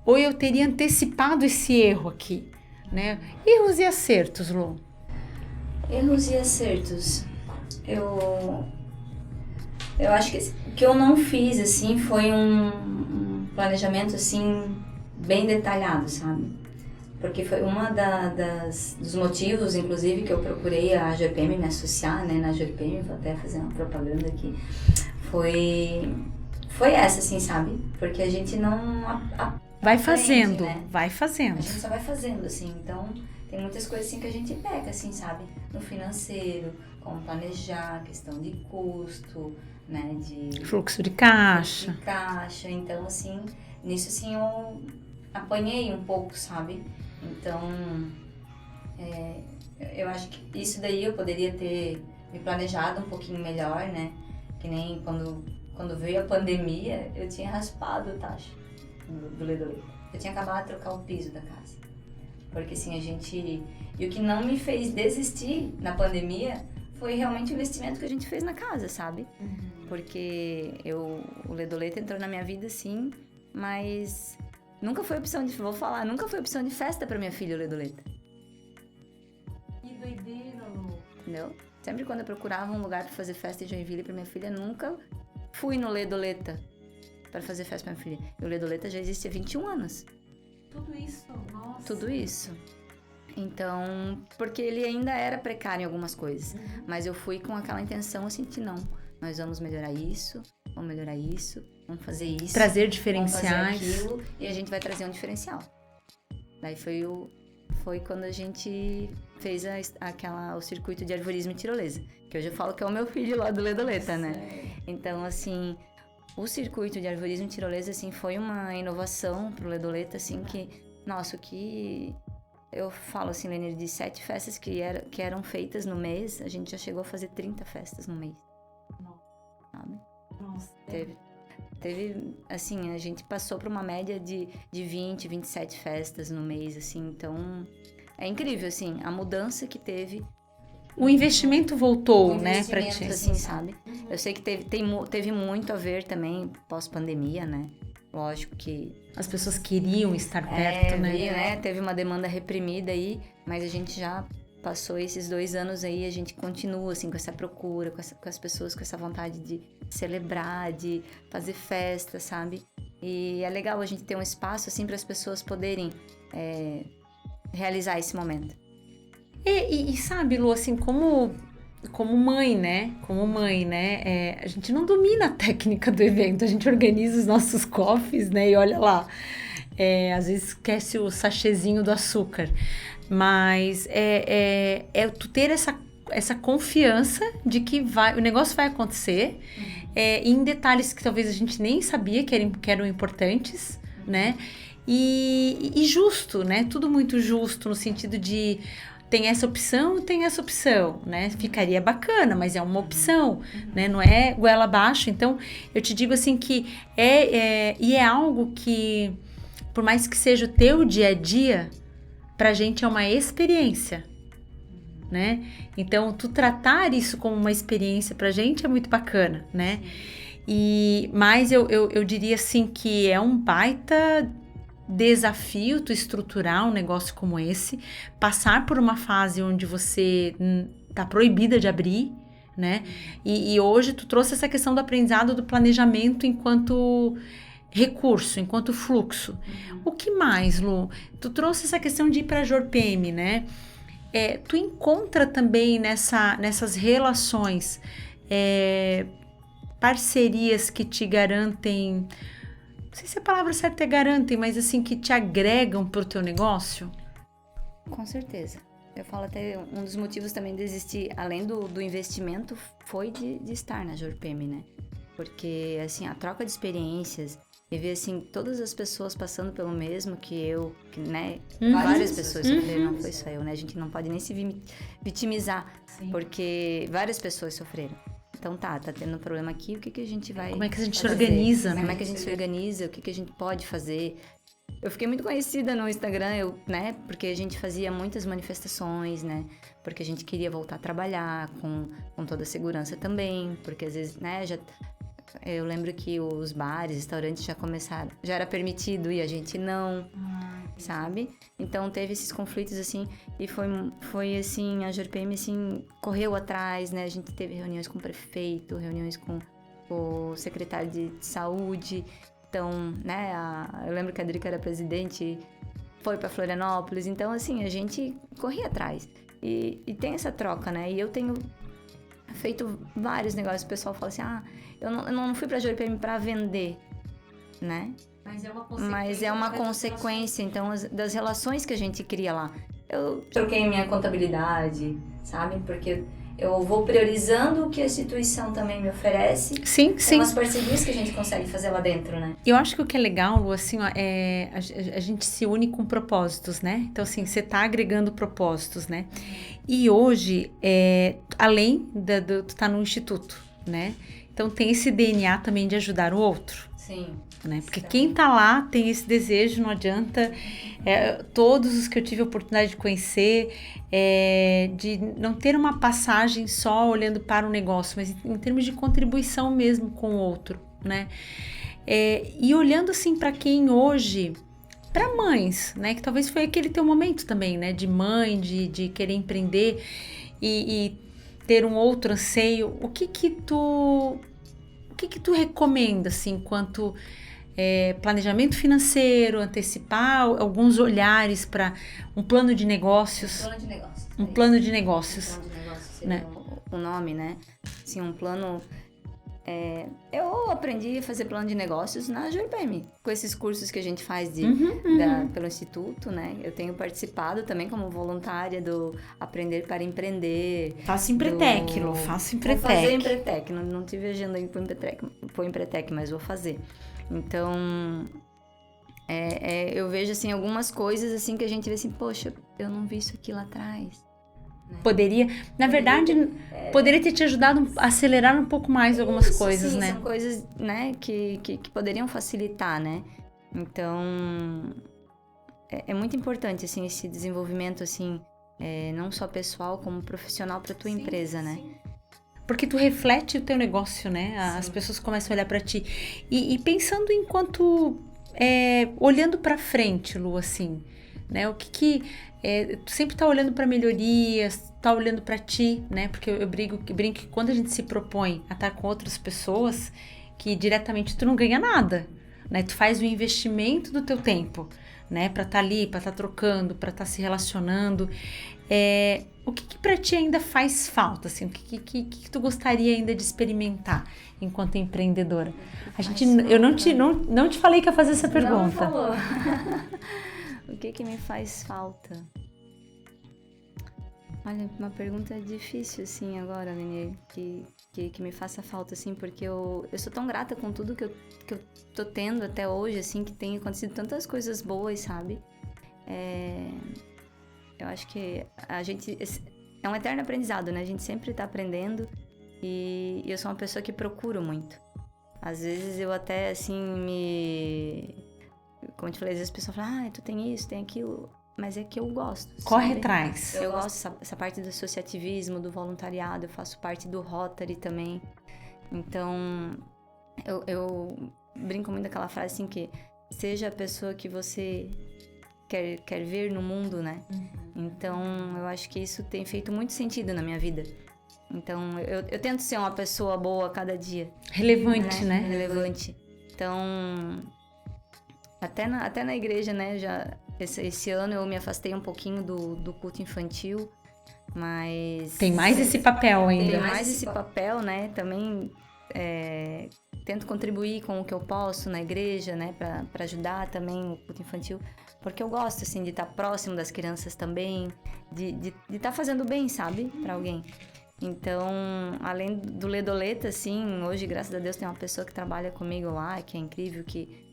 ou eu teria antecipado esse erro aqui, né? Erros e acertos, Lu. Erros e acertos. Eu acho que o que eu não fiz, assim, foi um planejamento, assim, bem detalhado, sabe? Porque foi uma dos motivos, inclusive, que eu procurei a GPM me associar, né, na GPM, vou até fazer uma propaganda aqui, foi essa, assim, sabe? Porque a gente não vai fazendo, né? vai fazendo. A gente só vai fazendo, assim, então tem muitas coisas, assim, que a gente peca, assim, sabe? No financeiro, como planejar, questão de custo, né, de... Fluxo de caixa. Então, assim, nisso, assim, eu apanhei um pouco, sabe? Então, eu acho que isso daí eu poderia ter me planejado um pouquinho melhor, né? Que nem quando veio a pandemia, eu tinha raspado o taxa do Ledoleta. Eu tinha acabado de trocar o piso da casa. Porque assim, E o que não me fez desistir na pandemia foi realmente o investimento que a gente fez na casa, sabe? Porque o Ledoleta entrou na minha vida, sim, mas... Nunca foi opção de festa pra minha filha o Ledoleta. Que doideira, Lu. Entendeu? Sempre quando eu procurava um lugar pra fazer festa em Joinville pra minha filha, nunca fui no Ledoleta pra fazer festa pra minha filha. E o Ledoleta já existe há 21 anos. Tudo isso, nossa. Tudo isso. Então, porque ele ainda era precário em algumas coisas. Mas eu fui com aquela intenção assim, que não, nós vamos melhorar isso, vamos fazer isso. Trazer diferenciais. Vamos fazer aquilo, e a gente vai trazer um diferencial. Daí foi quando a gente fez o circuito de arvorismo e tirolesa. Que hoje eu falo que é o meu filho lá do Ledoleta, né? Então, assim, o circuito de arvorismo e tirolesa, assim, foi uma inovação pro Ledoleta, assim, que... Nossa, o que... Eu falo assim, Lenir, de 7 festas que eram feitas no mês, a gente já chegou a fazer 30 festas no mês. Sabe? Nossa. Teve, assim, a gente passou por uma média de 20, 27 festas no mês, assim, então é incrível, assim, a mudança que teve. O investimento voltou, né, pra ti. Assim, sabe? Eu sei que teve muito a ver também pós-pandemia, né? Lógico que... As pessoas queriam estar perto, né? Teve uma demanda reprimida aí, mas a gente já passou esses 2 anos aí, a gente continua, assim, com essa procura, com as pessoas, com essa vontade de celebrar, de fazer festa, sabe? E é legal a gente ter um espaço assim para as pessoas poderem realizar esse momento. E sabe, Lu, assim, como mãe, né? A gente não domina a técnica do evento, a gente organiza os nossos cofres, né? E olha lá, às vezes esquece o sachêzinho do açúcar. Mas tu ter essa confiança de que o negócio vai acontecer, em detalhes que talvez a gente nem sabia que eram importantes, né? E justo, né? Tudo muito justo no sentido de tem essa opção, né? Ficaria bacana, mas é uma opção, né? Não é goela abaixo. Então, eu te digo assim que é algo que, por mais que seja o teu dia a dia, pra gente é uma experiência, né? Então, tu tratar isso como uma experiência pra gente é muito bacana, né? Mas eu diria assim que é um baita desafio tu estruturar um negócio como esse, passar por uma fase onde você tá proibida de abrir, né? E hoje tu trouxe essa questão do aprendizado do planejamento enquanto recurso, enquanto fluxo. O que mais, Lu? Tu trouxe essa questão de ir para a JORPM, né? Tu encontra também nessas relações parcerias que te garantem, não sei se a palavra certa é garantem, mas assim, que te agregam pro teu negócio? Com certeza. Eu falo até, um dos motivos também de existir, além do investimento, foi de estar na JORPM, né? Porque, assim, a troca de experiências e ver, assim, todas as pessoas passando pelo mesmo que eu, né? Várias pessoas sofreram, não foi só eu, né? A gente não pode nem se vitimizar, porque várias pessoas sofreram. Então tá tendo um problema aqui, o que a gente vai Como é que a gente fazer? se organiza, né? Como é que a gente se organiza, o que a gente pode fazer? Eu fiquei muito conhecida no Instagram, né? Porque a gente fazia muitas manifestações, né? Porque a gente queria voltar a trabalhar com toda a segurança também, porque às vezes, né? Eu lembro que os bares, restaurantes já começaram, já era permitido e a gente não, sabe? Então teve esses conflitos assim e foi assim, a JORPM assim correu atrás, né? A gente teve reuniões com o prefeito, reuniões com o secretário de saúde. Então, né? Eu lembro que a Drica era presidente, foi para Florianópolis. Então assim a gente corria atrás e tem essa troca, né? E eu tenho feito vários negócios. O pessoal fala assim, eu não fui pra JORPM pra vender, né? Mas é uma consequência, então, das relações que a gente cria lá. Eu troquei minha contabilidade, sabe? Porque eu vou priorizando o que a instituição também me oferece. Sim. Tem umas parcerias que a gente consegue fazer lá dentro, né? Eu acho que o que é legal, Lu, assim, ó, a gente se une com propósitos, né? Então, assim, você tá agregando propósitos, né? E hoje, além tu tá no instituto, né? Então, tem esse DNA também de ajudar o outro. Sim. Né? Porque quem tá lá tem esse desejo, não adianta. Todos os que eu tive a oportunidade de conhecer, de não ter uma passagem só olhando para o negócio, mas em termos de contribuição mesmo com o outro, né? E olhando assim para quem hoje, para mães, né? Que talvez foi aquele teu momento também, né? De mãe, de querer empreender e ter um outro anseio. O que que tu recomenda, assim, quanto planejamento financeiro, antecipar alguns olhares para um plano de negócios? Um plano de negócios. Seria, né? O nome, né? Assim, um plano... eu aprendi a fazer plano de negócios na JORPM, com esses cursos que a gente faz pelo Instituto, né? Eu tenho participado também como voluntária do Aprender para Empreender. Faço Empretec, Lu, faço Empretec. Vou fazer Empretec, não tive agenda ainda pro Empretec, mas vou fazer. Então, eu vejo, assim, algumas coisas, assim, que a gente vê assim, poxa, eu não vi isso aqui lá atrás. Poderia ter te ajudado a acelerar um pouco mais algumas coisas, sim, né? São coisas, né, que poderiam facilitar, né? Então, é muito importante, assim, esse desenvolvimento, assim, não só pessoal, como profissional para tua empresa, né? Porque tu reflete o teu negócio, né? As pessoas começam a olhar para ti. E pensando enquanto... olhando para frente, Lu, assim, né? O que tu sempre tá olhando para melhorias, tá olhando para ti, né? Porque eu brinco que quando a gente se propõe a estar com outras pessoas, que diretamente tu não ganha nada. né? Tu faz o investimento do teu tempo, né? Pra estar ali, pra estar trocando, pra estar se relacionando. O que pra ti ainda faz falta, assim? O que tu gostaria ainda de experimentar enquanto empreendedora? Eu não te falei que ia fazer essa pergunta. Não falou. O que me faz falta? Olha, uma pergunta difícil, assim, agora, Lenir, que me faça falta, assim, porque eu sou tão grata com tudo que eu tô tendo até hoje, assim, que tem acontecido tantas coisas boas, sabe? Eu acho que a gente... É um eterno aprendizado, né? A gente sempre tá aprendendo e eu sou uma pessoa que procuro muito. Às vezes eu até, assim, como eu te falei, às vezes as pessoas falam, tu tem isso, tem aquilo... Mas é que eu gosto. Corre sabe? atrás. Eu gosto dessa parte do associativismo, do voluntariado. Eu faço parte do Rotary também. Então, eu brinco muito daquela frase assim que seja a pessoa que você quer ver no mundo, né? Então, eu acho que isso tem feito muito sentido na minha vida. Então, eu tento ser uma pessoa boa a cada dia. Relevante, né? Relevante. Então, até na igreja, né? Esse ano eu me afastei um pouquinho do culto infantil, mas... Tem mais esse papel ainda. Tem mais esse papel, né? Também tento contribuir com o que eu posso na igreja, né? Pra ajudar também o culto infantil. Porque eu gosto, assim, de estar próximo das crianças também, de estar fazendo bem, sabe? Pra alguém. Então, além do Ledoleta, assim, hoje, graças a Deus, tem uma pessoa que trabalha comigo lá, que é incrível, que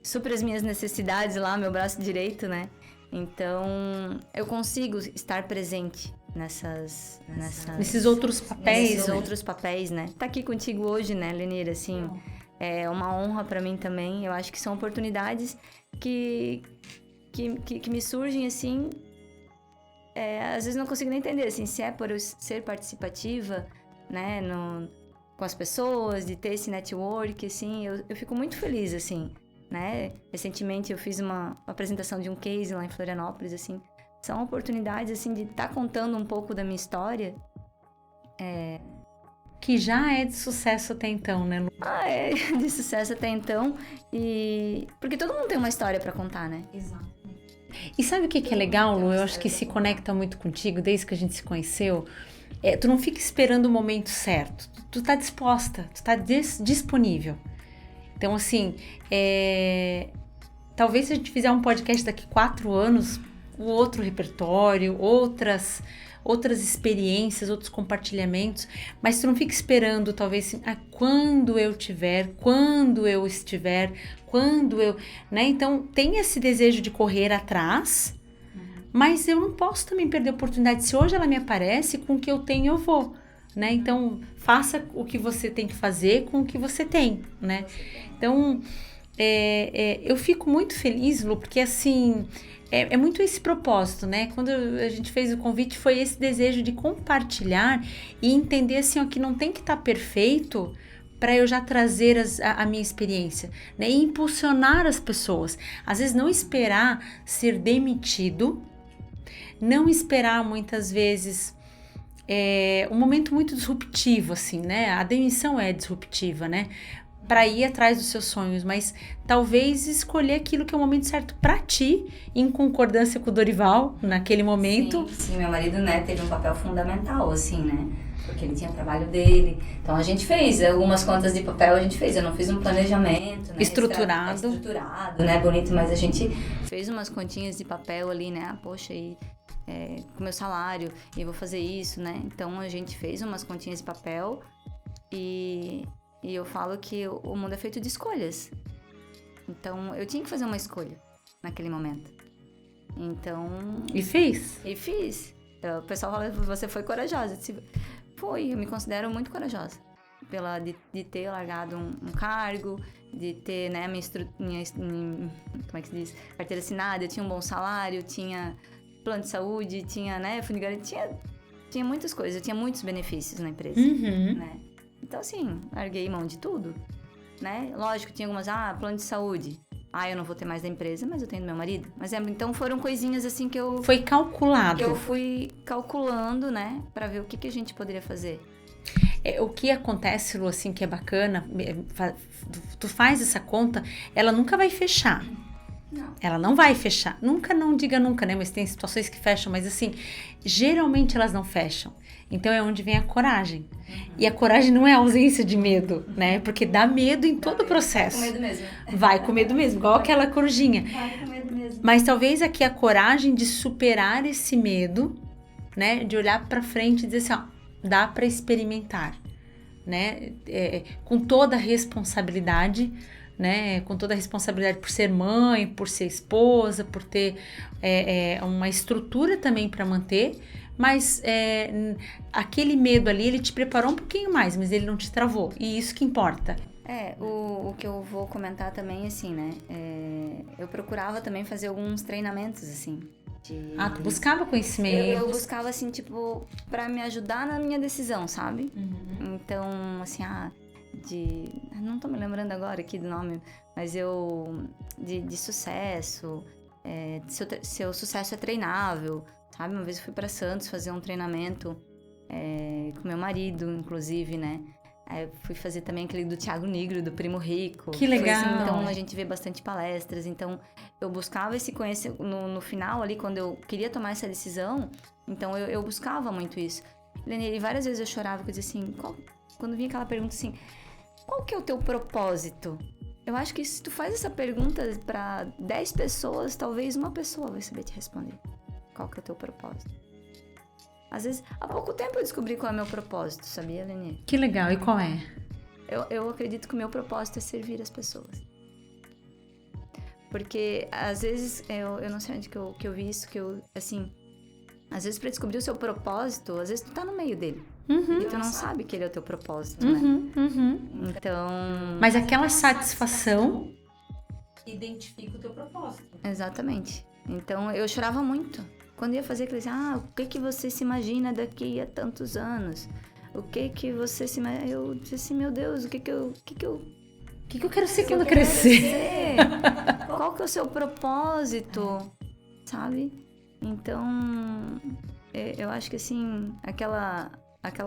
supre as minhas necessidades lá, meu braço direito, né? Então, eu consigo estar presente nesses outros papéis. Nesses outros papéis, né? Tá aqui contigo hoje, né, Lenir, assim, é uma honra pra mim também. Eu acho que são oportunidades que me surgem, assim, às vezes não consigo nem entender, assim, se é por eu ser participativa, né, com as pessoas, de ter esse network, assim, eu fico muito feliz, assim, né? Recentemente eu fiz uma apresentação de um case lá em Florianópolis, assim. São oportunidades, assim, de estar contando um pouco da minha história. Que já é de sucesso até então, né, Lu? É de sucesso até então. Porque todo mundo tem uma história pra contar, né? Exato. E sabe o que é legal, Lu? Eu acho que se conecta muito contigo desde que a gente se conheceu. Tu não fica esperando o momento certo. Tu tá disposta, tu tá disponível. Então, assim, talvez se a gente fizer um podcast daqui 4 anos, o outro repertório, outras experiências, outros compartilhamentos, mas tu não fica esperando, talvez, assim, quando eu estiver, né? Então, tem esse desejo de correr atrás, mas eu não posso também perder a oportunidade. Se hoje ela me aparece, com o que eu tenho eu vou. Né? Então, faça o que você tem que fazer com o que você tem, né? Então, eu fico muito feliz, Lu, porque assim, é muito esse propósito, né? Quando a gente fez o convite, foi esse desejo de compartilhar e entender assim, ó, que não tem que estar perfeito para eu já trazer a minha experiência, né? E impulsionar as pessoas. Às vezes, não esperar ser demitido, não esperar muitas vezes... um momento muito disruptivo, assim, né? A demissão é disruptiva, né? Para ir atrás dos seus sonhos, mas talvez escolher aquilo que é o momento certo para ti, em concordância com o Dorival, naquele momento. Sim, meu marido, né, teve um papel fundamental, assim, né? Porque ele tinha o trabalho dele. Então, a gente fez algumas contas de papel, a gente fez. Eu não fiz um planejamento, né? Estruturado, né? Bonito, mas a gente fez umas continhas de papel ali, né? Poxa, com meu salário, e vou fazer isso, né? Então, a gente fez umas continhas de papel e eu falo que o mundo é feito de escolhas. Então, eu tinha que fazer uma escolha naquele momento. Então... E fiz? E fiz. Então, o pessoal fala, você foi corajosa. Foi, eu me considero muito corajosa. De ter largado um cargo, de ter, né, minha como é que se diz? Carteira assinada, eu tinha um bom salário, tinha plano de saúde, tinha, né, fundo de garantia, tinha muitas coisas, eu tinha muitos benefícios na empresa, né? Então, assim, larguei mão de tudo, né? Lógico, tinha algumas, plano de saúde. Eu não vou ter mais da empresa, mas eu tenho do meu marido. Mas então foram coisinhas assim que eu... Foi calculado. Que eu fui calculando, né? Pra ver o que a gente poderia fazer. O que acontece, Lu, assim, que é bacana, tu faz essa conta, ela nunca vai fechar. Não. Ela não vai fechar. Nunca, não diga nunca, né? Mas tem situações que fecham, mas assim, geralmente elas não fecham. Então é onde vem a coragem. E a coragem não é ausência de medo, né? Porque dá medo em todo o processo. Vai com medo mesmo. Vai com medo mesmo, igual aquela corujinha. Vai com medo mesmo. Mas talvez aqui a coragem de superar esse medo, né? De olhar pra frente e dizer assim, ó, dá pra experimentar, né? Com toda a responsabilidade, né? Com toda a responsabilidade por ser mãe, por ser esposa, por ter uma estrutura também para manter, mas aquele medo ali, ele te preparou um pouquinho mais, mas ele não te travou, e isso que importa. O que eu vou comentar também, assim, né? Eu procurava também fazer alguns treinamentos, assim. Tu buscava conhecimento? Eu buscava, assim, tipo, pra me ajudar na minha decisão, sabe? Uhum. Então, assim, não tô me lembrando agora aqui do nome, mas de sucesso, se o sucesso é treinável, sabe? Uma vez eu fui pra Santos fazer um treinamento com meu marido, inclusive, né? Aí eu fui fazer também aquele do Thiago Nigro, do Primo Rico. Que legal! Assim, então a gente vê bastante palestras, então eu buscava esse conhecimento no final ali, quando eu queria tomar essa decisão, então eu buscava muito isso. E várias vezes eu chorava, porque eu dizia assim, quando vinha aquela pergunta assim, qual que é o teu propósito? Eu acho que se tu faz essa pergunta para 10 pessoas, talvez uma pessoa vai saber te responder. Qual que é o teu propósito? Às vezes, há pouco tempo eu descobri qual é o meu propósito, sabia, Leni? Que legal, e qual é? Eu acredito que o meu propósito é servir as pessoas. Porque, às vezes, eu não sei onde que eu vi isso, assim, às vezes pra descobrir o seu propósito, às vezes tu tá no meio dele. Uhum. E tu não sabe que ele é o teu propósito, Uhum, né? uhum. Então... Mas aquela satisfação identifica o teu propósito. Exatamente. Então, eu chorava muito. Quando ia fazer aqueles, o que você se imagina daqui a tantos anos? O que você se imagina? Eu disse assim, meu Deus, o que eu quero ser quando crescer? Qual que é o seu propósito? Sabe? Então, eu acho que assim, aquela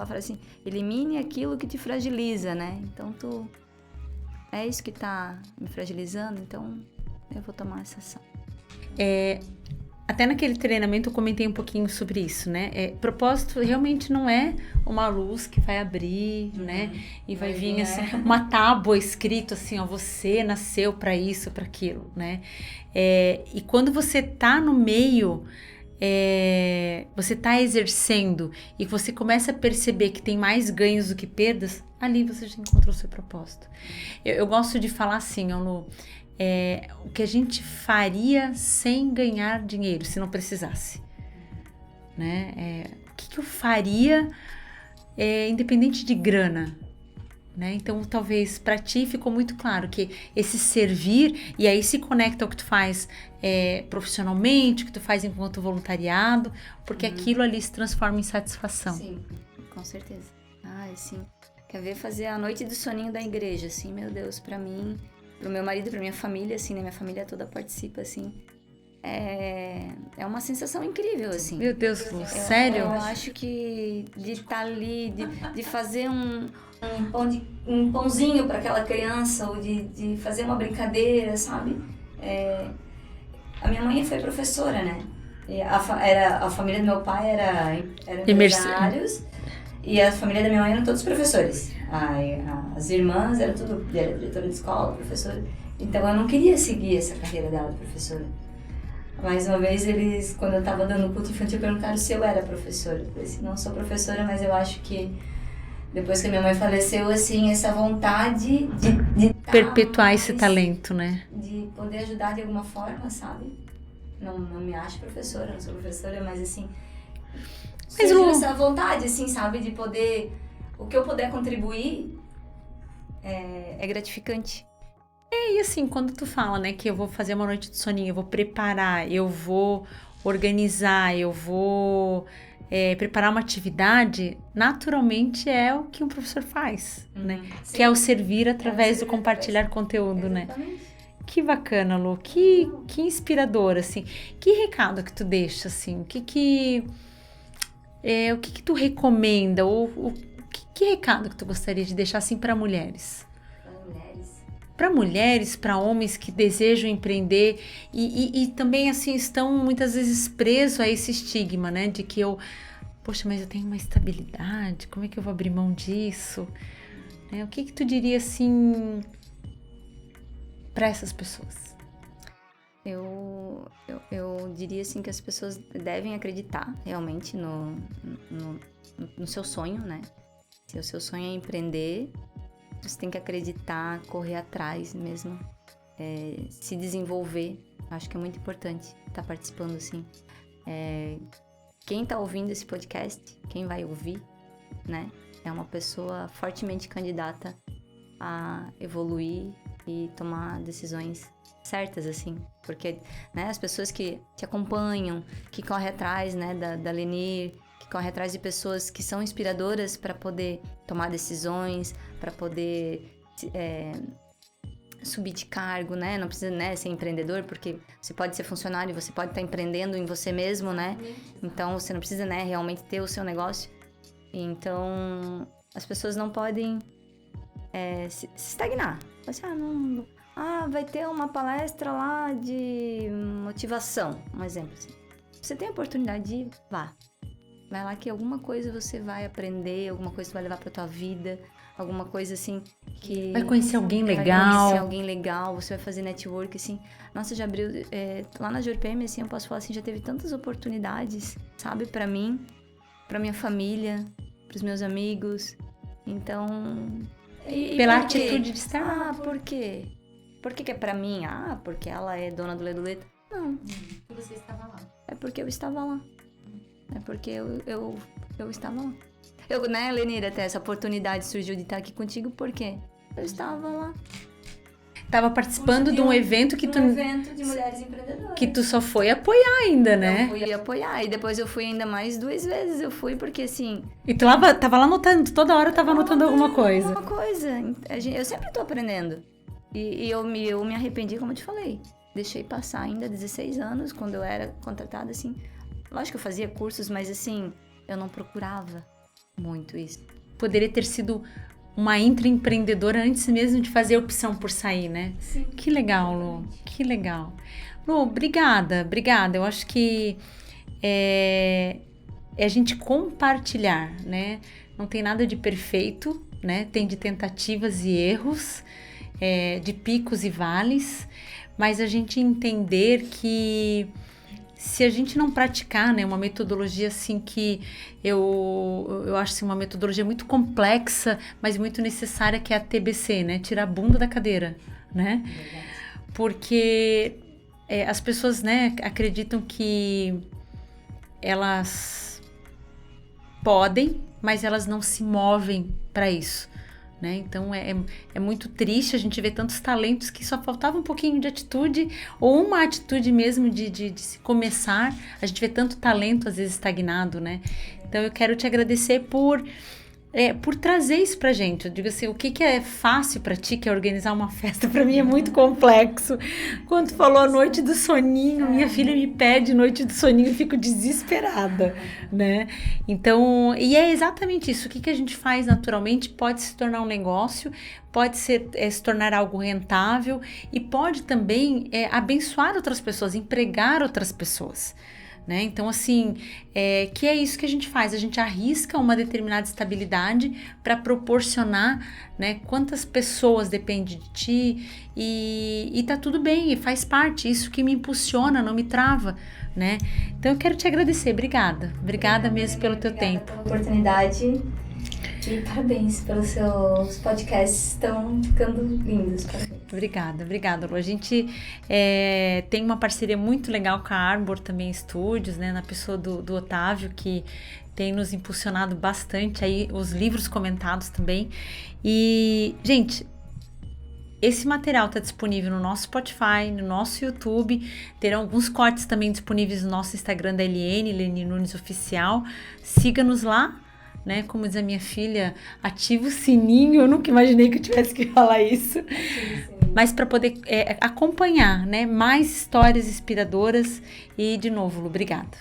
frase assim, elimine aquilo que te fragiliza, né? Então, é isso que tá me fragilizando, então eu vou tomar essa ação. Até naquele treinamento eu comentei um pouquinho sobre isso, né? Propósito realmente não é uma luz que vai abrir, né? E vai vir assim, uma tábua escrito assim, ó, você nasceu para isso, para aquilo, né? E quando você tá no meio, você tá exercendo e você começa a perceber que tem mais ganhos do que perdas, ali você já encontrou o seu propósito. Eu gosto de falar assim, ó, Lu, o que a gente faria sem ganhar dinheiro, se não precisasse, né? O que eu faria independente de grana, né? Então, talvez para ti ficou muito claro que esse servir, e aí se conecta ao que tu faz profissionalmente, o que tu faz enquanto voluntariado, porque aquilo ali se transforma em satisfação. Sim, com certeza. Sim. Quer ver fazer a noite do soninho da igreja, assim, meu Deus, pra mim... Pro meu marido, pra minha família, assim, né? Minha família toda participa, assim. É uma sensação incrível, assim. Meu Deus, Lu, sério? Eu acho que de estar ali, de fazer um pãozinho para aquela criança, ou de fazer uma brincadeira, sabe? A minha mãe foi professora, né? E a família do meu pai era empresários, e a família da minha mãe eram todos professores. As irmãs eram tudo, era diretora de escola, professora. Então eu não queria seguir essa carreira dela de professora. Mais uma vez, quando eu estava dando culto infantil, perguntaram se eu era professora. Eu falei assim, não sou professora, mas eu acho que depois que a minha mãe faleceu, assim, essa vontade de perpetuar esse talento, né? De poder ajudar de alguma forma, sabe? Não me acho professora, não sou professora, mas assim... Mas essa vontade, assim, sabe? De poder... O que eu puder contribuir é gratificante. E assim, quando tu fala, né, que eu vou fazer uma noite de soninho, eu vou preparar, eu vou organizar, eu vou preparar uma atividade, naturalmente é o que um professor faz, né? Sim. Que é o servir através do compartilhar conteúdo, exatamente, né? Que bacana, Lu, que inspirador, assim. Que recado que tu deixa, assim? O que tu recomenda? Ou Que recado que tu gostaria de deixar assim para mulheres? Para mulheres? Para mulheres, para homens que desejam empreender e também assim estão muitas vezes presos a esse estigma, né? De que poxa, mas eu tenho uma estabilidade, como é que eu vou abrir mão disso? O que tu diria assim para essas pessoas? Eu diria assim que as pessoas devem acreditar realmente no seu sonho, né? Se o seu sonho é empreender, você tem que acreditar, correr atrás mesmo, se desenvolver. Acho que é muito importante estar participando assim. Quem está ouvindo esse podcast, quem vai ouvir, né? É uma pessoa fortemente candidata a evoluir e tomar decisões certas, assim. Porque, né, as pessoas que te acompanham, que correm atrás, né, da Lenir, que correm atrás de pessoas que são inspiradoras para poder tomar decisões, para poder subir de cargo, né? Não precisa, né, ser empreendedor, porque você pode ser funcionário, você pode estar empreendendo em você mesmo, né? Então, você não precisa, né, realmente ter o seu negócio. Então, as pessoas não podem se estagnar. Assim, vai ter uma palestra lá de motivação, um exemplo. Assim. Você tem a oportunidade de ir, vá. Vai lá que alguma coisa você vai aprender, alguma coisa você vai levar pra tua vida, alguma coisa assim que... Vai conhecer alguém legal. Vai conhecer alguém legal, você vai fazer network, assim. Nossa, já abriu... lá na JPM, assim, eu posso falar assim, já teve tantas oportunidades, sabe? Pra mim, pra minha família, pros meus amigos. Então... Pela atitude de estar lá. Por quê? Por que é pra mim? Porque ela é dona do Ledoleta. Não. Porque você estava lá. É porque eu estava lá. É porque eu estava lá. Né, Lenir, até essa oportunidade surgiu de estar aqui contigo, por quê? Eu estava lá. Tava participando de um evento que um evento de mulheres empreendedoras. Que tu só foi apoiar ainda, né? Eu fui apoiar. E depois eu fui ainda mais 2 vezes. Eu fui porque, assim... E tu tava lá anotando, toda hora tava anotando alguma coisa. Alguma coisa. Eu sempre tô aprendendo. E eu me arrependi, como eu te falei. Deixei passar ainda 16 anos, quando eu era contratada, assim. Lógico que eu fazia cursos, mas, assim, eu não procurava muito isso. Poderia ter sido uma intraempreendedora antes mesmo de fazer a opção por sair, né? Sim. Que legal, Lu. Que legal. Lu, obrigada. Eu acho que é a gente compartilhar, né? Não tem nada de perfeito, né? Tem de tentativas e erros, de picos e vales, mas a gente entender que se a gente não praticar, né, uma metodologia assim que eu acho assim, uma metodologia muito complexa, mas muito necessária, que é a TBC, né, tirar a bunda da cadeira, né, porque as pessoas, né, acreditam que elas podem, mas elas não se movem para isso. Né? Então é muito triste a gente ver tantos talentos que só faltava um pouquinho de atitude ou uma atitude mesmo de se começar. A gente vê tanto talento às vezes estagnado, né? Então eu quero te agradecer por trazer isso pra gente. Eu digo assim, o que é fácil pra ti, que é organizar uma festa, pra mim é muito complexo. Quando tu falou a noite do soninho, minha filha me pede noite do soninho e fico desesperada, né? Então, e é exatamente isso. O que a gente faz naturalmente pode se tornar um negócio, pode se tornar algo rentável e pode também abençoar outras pessoas, empregar outras pessoas. Né? Então, assim, que é isso que a gente faz, a gente arrisca uma determinada estabilidade para proporcionar, né, quantas pessoas dependem de ti e tá tudo bem, e faz parte, isso que me impulsiona, não me trava, né? Então eu quero te agradecer, obrigada mesmo pelo teu tempo. Pela oportunidade e parabéns pelos seus podcasts, estão ficando lindos. Obrigada, Lu. A gente tem uma parceria muito legal com a Arbor também Estúdios, né, na pessoa do Otávio, que tem nos impulsionado bastante, aí os livros comentados também. E, gente, esse material está disponível no nosso Spotify, no nosso YouTube, terão alguns cortes também disponíveis no nosso Instagram da Lenir Nunes Oficial. Siga-nos lá. Né, como diz a minha filha, ativa o sininho. Eu nunca imaginei que eu tivesse que falar isso, mas para poder acompanhar, né, mais histórias inspiradoras. E de novo, Lu, obrigada.